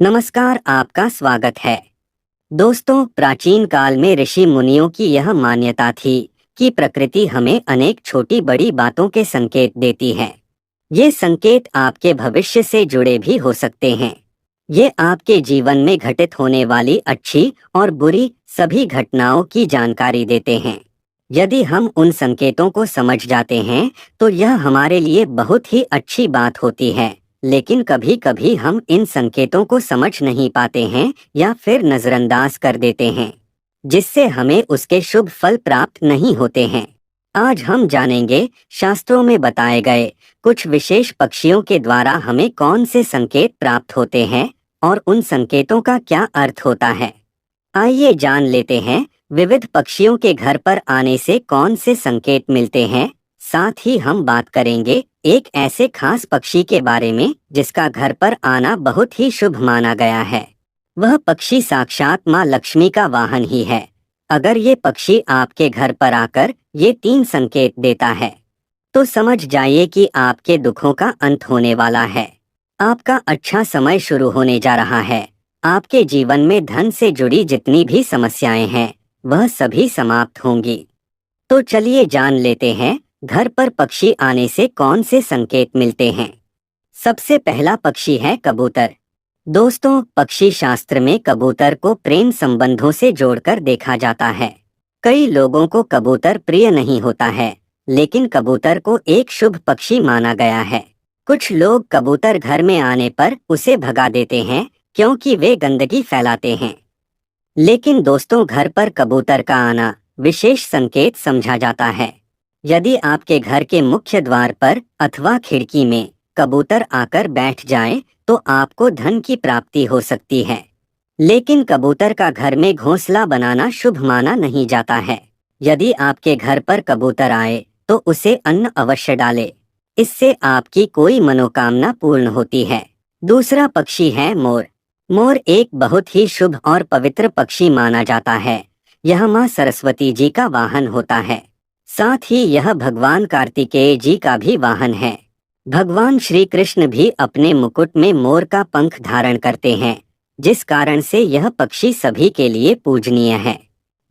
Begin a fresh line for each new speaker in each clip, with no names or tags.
नमस्कार, आपका स्वागत है। दोस्तों, प्राचीन काल में ऋषि मुनियों की यह मान्यता थी कि प्रकृति हमें अनेक छोटी बड़ी बातों के संकेत देती है। ये संकेत आपके भविष्य से जुड़े भी हो सकते हैं। ये आपके जीवन में घटित होने वाली अच्छी और बुरी सभी घटनाओं की जानकारी देते हैं। यदि हम उन संकेतों को समझ जाते हैं तो यह हमारे लिए बहुत ही अच्छी बात होती है। लेकिन कभी कभी हम इन संकेतों को समझ नहीं पाते हैं या फिर नजरअंदाज कर देते हैं, जिससे हमें उसके शुभ फल प्राप्त नहीं होते हैं। आज हम जानेंगे शास्त्रों में बताए गए कुछ विशेष पक्षियों के द्वारा हमें कौन से संकेत प्राप्त होते हैं और उन संकेतों का क्या अर्थ होता है। आइए जान लेते हैं विविध पक्षियों के घर पर आने से कौन से संकेत मिलते हैं। साथ ही हम बात करेंगे एक ऐसे खास पक्षी के बारे में जिसका घर पर आना बहुत ही शुभ माना गया है। वह पक्षी साक्षात माँ लक्ष्मी का वाहन ही है। अगर ये पक्षी आपके घर पर आकर ये 3 संकेत देता है तो समझ जाइए कि आपके दुखों का अंत होने वाला है। आपका अच्छा समय शुरू होने जा रहा है। आपके जीवन में धन से जुड़ी जितनी भी समस्याएं हैं वह सभी समाप्त होंगी। तो चलिए जान लेते हैं घर पर पक्षी आने से कौन से संकेत मिलते हैं। सबसे पहला पक्षी है कबूतर। दोस्तों, पक्षी शास्त्र में कबूतर को प्रेम संबंधों से जोड़कर देखा जाता है। कई लोगों को कबूतर प्रिय नहीं होता है, लेकिन कबूतर को एक शुभ पक्षी माना गया है। कुछ लोग कबूतर घर में आने पर उसे भगा देते हैं क्योंकि वे गंदगी फैलाते हैं। लेकिन दोस्तों, घर पर कबूतर का आना विशेष संकेत समझा जाता है। यदि आपके घर के मुख्य द्वार पर अथवा खिड़की में कबूतर आकर बैठ जाए तो आपको धन की प्राप्ति हो सकती है। लेकिन कबूतर का घर में घोंसला बनाना शुभ माना नहीं जाता है। यदि आपके घर पर कबूतर आए तो उसे अन्न अवश्य डालें। इससे आपकी कोई मनोकामना पूर्ण होती है। दूसरा पक्षी है मोर। मोर एक बहुत ही शुभ और पवित्र पक्षी माना जाता है। यह माँ सरस्वती जी का वाहन होता है। साथ ही यह भगवान कार्तिकेय जी का भी वाहन है। भगवान श्री कृष्ण भी अपने मुकुट में मोर का पंख धारण करते हैं, जिस कारण से यह पक्षी सभी के लिए पूजनीय है।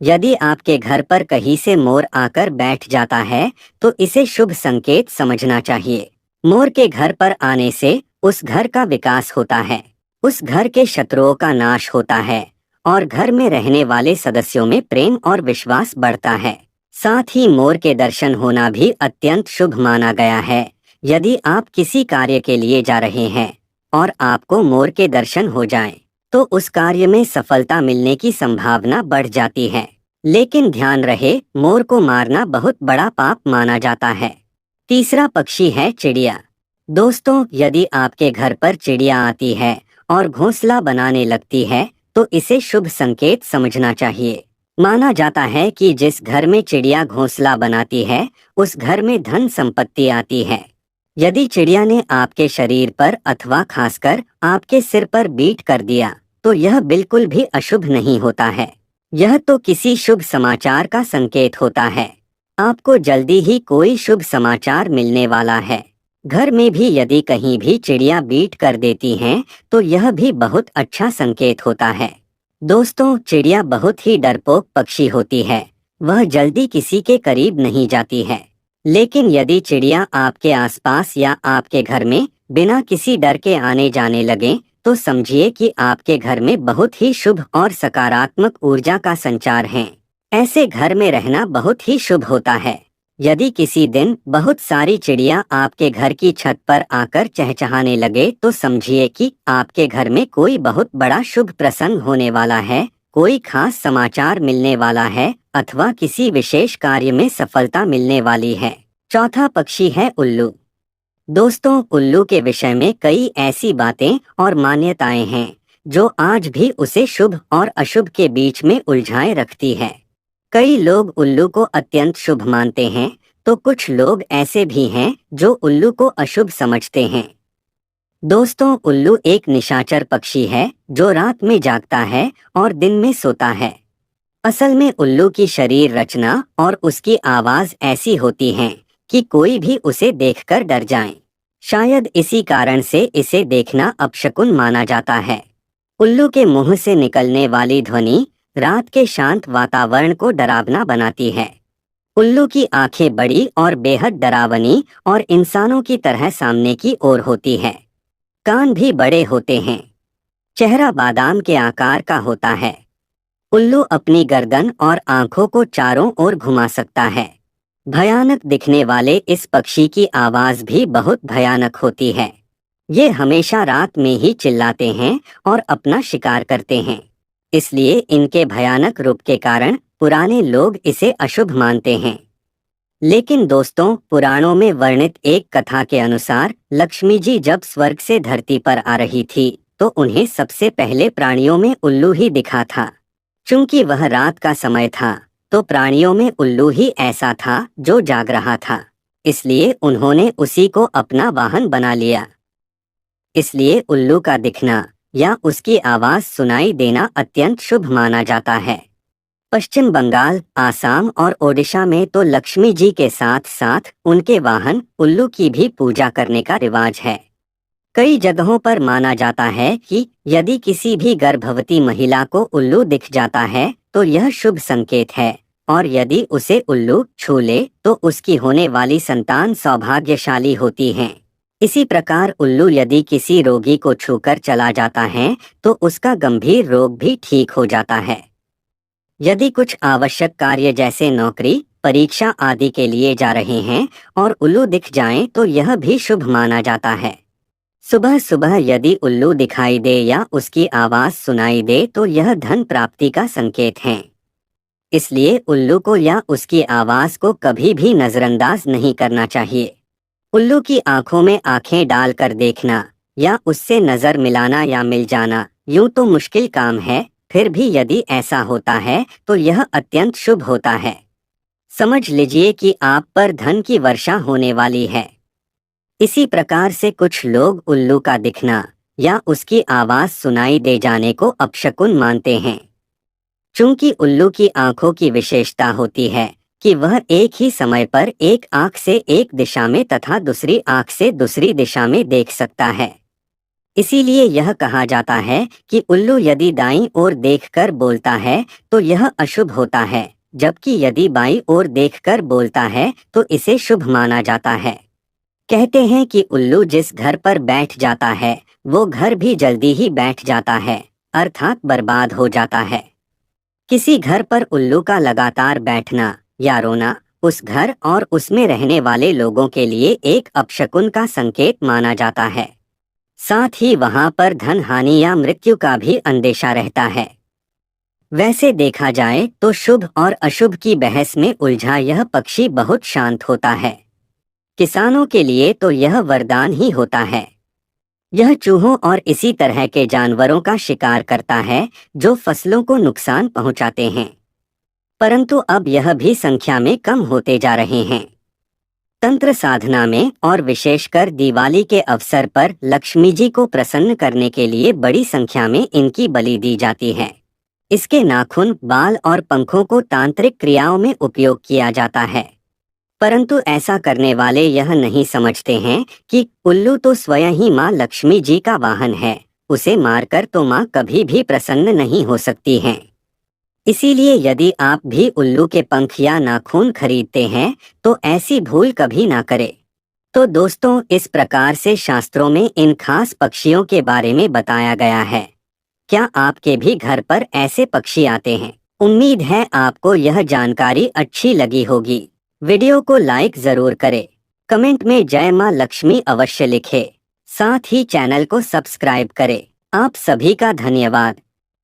यदि आपके घर पर कहीं से मोर आकर बैठ जाता है तो इसे शुभ संकेत समझना चाहिए। मोर के घर पर आने से उस घर का विकास होता है, उस घर के शत्रुओं का नाश होता है और घर में रहने वाले सदस्यों में प्रेम और विश्वास बढ़ता है। साथ ही मोर के दर्शन होना भी अत्यंत शुभ माना गया है। यदि आप किसी कार्य के लिए जा रहे हैं और आपको मोर के दर्शन हो जाएं, तो उस कार्य में सफलता मिलने की संभावना बढ़ जाती है। लेकिन ध्यान रहे, मोर को मारना बहुत बड़ा पाप माना जाता है। तीसरा पक्षी है चिड़िया। दोस्तों, यदि आपके घर पर चिड़िया आती है और घोंसला बनाने लगती है तो इसे शुभ संकेत समझना चाहिए। माना जाता है कि जिस घर में चिड़िया घोंसला बनाती है उस घर में धन संपत्ति आती है। यदि चिड़िया ने आपके शरीर पर अथवा खासकर आपके सिर पर बीट कर दिया तो यह बिल्कुल भी अशुभ नहीं होता है। यह तो किसी शुभ समाचार का संकेत होता है। आपको जल्दी ही कोई शुभ समाचार मिलने वाला है। घर में भी यदि कहीं भी चिड़िया बीट कर देती हैं तो यह भी बहुत अच्छा संकेत होता है। दोस्तों, चिड़िया बहुत ही डरपोक पक्षी होती है। वह जल्दी किसी के करीब नहीं जाती है। लेकिन यदि चिड़िया आपके आसपास या आपके घर में बिना किसी डर के आने जाने लगे तो समझिए कि आपके घर में बहुत ही शुभ और सकारात्मक ऊर्जा का संचार है। ऐसे घर में रहना बहुत ही शुभ होता है। यदि किसी दिन बहुत सारी चिड़िया आपके घर की छत पर आकर चहचहाने लगे तो समझिए कि आपके घर में कोई बहुत बड़ा शुभ प्रसंग होने वाला है, कोई खास समाचार मिलने वाला है अथवा किसी विशेष कार्य में सफलता मिलने वाली है। चौथा पक्षी है उल्लू। दोस्तों, उल्लू के विषय में कई ऐसी बातें और मान्यताएं हैं जो आज भी उसे शुभ और अशुभ के बीच में उलझाए रखती है। कई लोग उल्लू को अत्यंत शुभ मानते हैं तो कुछ लोग ऐसे भी हैं जो उल्लू को अशुभ समझते हैं। दोस्तों, उल्लू एक निशाचर पक्षी है जो रात में जागता है और दिन में सोता है। असल में उल्लू की शरीर रचना और उसकी आवाज ऐसी होती है कि कोई भी उसे देखकर डर जाए। शायद इसी कारण से इसे देखना अपशकुन माना जाता है। उल्लू के मुंह से निकलने वाली ध्वनि रात के शांत वातावरण को डरावना बनाती है। उल्लू की आंखें बड़ी और बेहद डरावनी और इंसानों की तरह सामने की ओर होती है। कान भी बड़े होते हैं। चेहरा बादाम के आकार का होता है। उल्लू अपनी गर्दन और आंखों को चारों ओर घुमा सकता है। भयानक दिखने वाले इस पक्षी की आवाज भी बहुत भयानक होती है। ये हमेशा रात में ही चिल्लाते हैं और अपना शिकार करते हैं। इसलिए इनके भयानक रूप के कारण पुराने लोग इसे अशुभ मानते हैं। लेकिन दोस्तों, पुराणों में वर्णित एक कथा के अनुसार लक्ष्मी जी जब स्वर्ग से धरती पर आ रही थी तो उन्हें सबसे पहले प्राणियों में उल्लू ही दिखा था। चूंकि वह रात का समय था तो प्राणियों में उल्लू ही ऐसा था जो जाग रहा था। इसलिए उन्होंने उसी को अपना वाहन बना लिया। इसलिए उल्लू का दिखना या उसकी आवाज सुनाई देना अत्यंत शुभ माना जाता है। पश्चिम बंगाल, आसाम और ओडिशा में तो लक्ष्मी जी के साथ साथ उनके वाहन उल्लू की भी पूजा करने का रिवाज है। कई जगहों पर माना जाता है कि यदि किसी भी गर्भवती महिला को उल्लू दिख जाता है तो यह शुभ संकेत है, और यदि उसे उल्लू छू ले तो उसकी होने वाली संतान सौभाग्यशाली होती है। इसी प्रकार उल्लू यदि किसी रोगी को छूकर चला जाता है तो उसका गंभीर रोग भी ठीक हो जाता है। यदि कुछ आवश्यक कार्य जैसे नौकरी, परीक्षा आदि के लिए जा रहे हैं और उल्लू दिख जाएं तो यह भी शुभ माना जाता है। सुबह सुबह यदि उल्लू दिखाई दे या उसकी आवाज सुनाई दे तो यह धन प्राप्ति का संकेत है। इसलिए उल्लू को या उसकी आवाज को कभी भी नजरअंदाज नहीं करना चाहिए। उल्लू की आंखों में आंखें डालकर देखना या उससे नजर मिलाना या मिल जाना यूं तो मुश्किल काम है, फिर भी यदि ऐसा होता है तो यह अत्यंत शुभ होता है। समझ लीजिए कि आप पर धन की वर्षा होने वाली है। इसी प्रकार से कुछ लोग उल्लू का दिखना या उसकी आवाज सुनाई दे जाने को अपशकुन मानते हैं। चूंकि उल्लू की आंखों की विशेषता होती है कि वह एक ही समय पर एक आंख से एक दिशा में तथा दूसरी आंख से दूसरी दिशा में देख सकता है। इसीलिए यह कहा जाता है कि उल्लू यदि दाईं ओर देखकर बोलता है तो यह अशुभ होता है, जबकि यदि बाईं ओर देखकर बोलता है तो इसे शुभ माना जाता है। कहते हैं कि उल्लू जिस घर पर बैठ जाता है वो घर भी जल्दी ही बैठ जाता है, अर्थात बर्बाद हो जाता है। किसी घर पर उल्लू का लगातार बैठना या रोना उस घर और उसमें रहने वाले लोगों के लिए एक अपशकुन का संकेत माना जाता है। साथ ही वहां पर धन हानि या मृत्यु का भी अंदेशा रहता है। वैसे देखा जाए तो शुभ और अशुभ की बहस में उलझा यह पक्षी बहुत शांत होता है। किसानों के लिए तो यह वरदान ही होता है। यह चूहों और इसी तरह के जानवरों का शिकार करता है जो फसलों को नुकसान पहुंचाते हैं, परंतु अब यह भी संख्या में कम होते जा रहे हैं। तंत्र साधना में और विशेषकर दिवाली के अवसर पर लक्ष्मी जी को प्रसन्न करने के लिए बड़ी संख्या में इनकी बलि दी जाती है। इसके नाखून, बाल और पंखों को तांत्रिक क्रियाओं में उपयोग किया जाता है, परंतु ऐसा करने वाले यह नहीं समझते हैं कि उल्लू तो स्वयं ही माँ लक्ष्मी जी का वाहन है, उसे मारकर तो माँ कभी भी प्रसन्न नहीं हो सकती हैं। इसीलिए यदि आप भी उल्लू के पंख या नाखून खरीदते हैं तो ऐसी भूल कभी ना करें। तो दोस्तों, इस प्रकार से शास्त्रों में इन खास पक्षियों के बारे में बताया गया है। क्या आपके भी घर पर ऐसे पक्षी आते हैं? उम्मीद है आपको यह जानकारी अच्छी लगी होगी। वीडियो को लाइक जरूर करें, कमेंट में जय मां लक्ष्मी अवश्य लिखें, साथ ही चैनल को सब्सक्राइब करें। आप सभी का धन्यवाद।